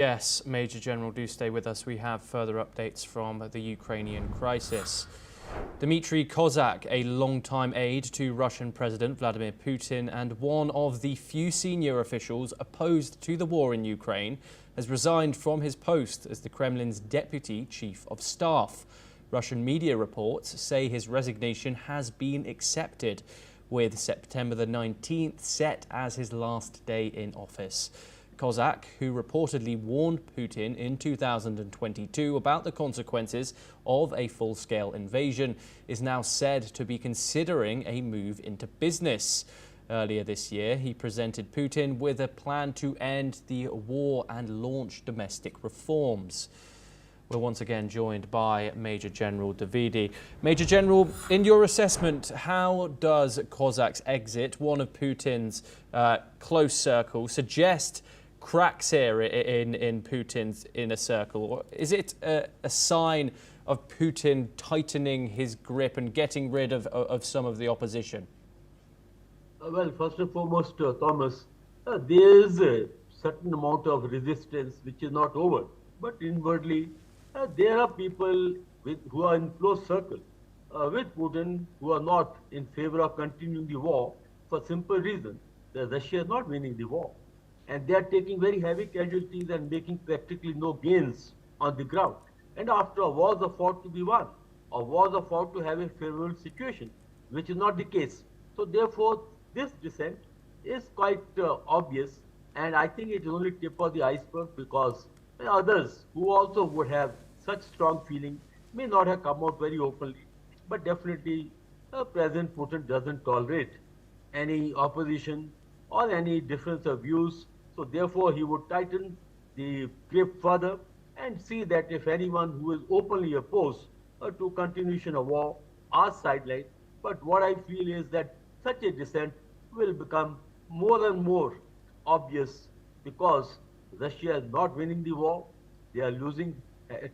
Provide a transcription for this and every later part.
Yes, Major General, do stay with us. We have further updates from the Ukrainian crisis. Dmitry Kozak, a longtime aide to Russian President Vladimir Putin and one of the few senior officials opposed to the war in Ukraine, has resigned from his post as the Kremlin's deputy chief of staff. Russian media reports say his resignation has been accepted, with September the 19th set as his last day in office. Kozak, who reportedly warned Putin in 2022 about the consequences of a full-scale invasion, is now said to be considering a move into business. Earlier this year, he presented Putin with a plan to end the war and launch domestic reforms. We're once again joined by Major General Davidi. Major General, in your assessment, how does Kozak's exit, one of Putin's close circle, suggest cracks here in Putin's inner circle? Or is it a sign of Putin tightening his grip and getting rid of some of the opposition? Well, first and foremost, Thomas, there is a certain amount of resistance which is not over, but inwardly there are people who are in close circle with Putin who are not in favor of continuing the war for simple reason that Russia is not winning the war. And they are taking very heavy casualties and making practically no gains on the ground. And after all, wars are fought to be won, or wars are fought to have a favorable situation, which is not the case. So therefore, this dissent is quite obvious, and I think it is only tip of the iceberg, because others who also would have such strong feeling may not have come out very openly, but definitely President Putin doesn't tolerate any opposition or any difference of views. So therefore, he would tighten the grip further and see that if anyone who is openly opposed to continuation of war are sidelined. But what I feel is that such a dissent will become more and more obvious, because Russia is not winning the war. They are losing,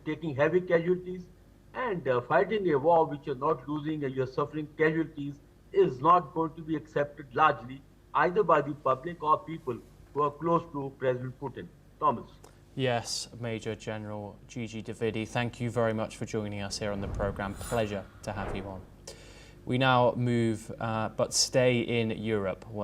taking heavy casualties, and fighting a war which you're not losing and you're suffering casualties is not going to be accepted largely either by the public or people who are close to President Putin. Thomas. Yes, Major General Gigi Davidi, thank you very much for joining us here on the programme. Pleasure to have you on. We now move, but stay in Europe, where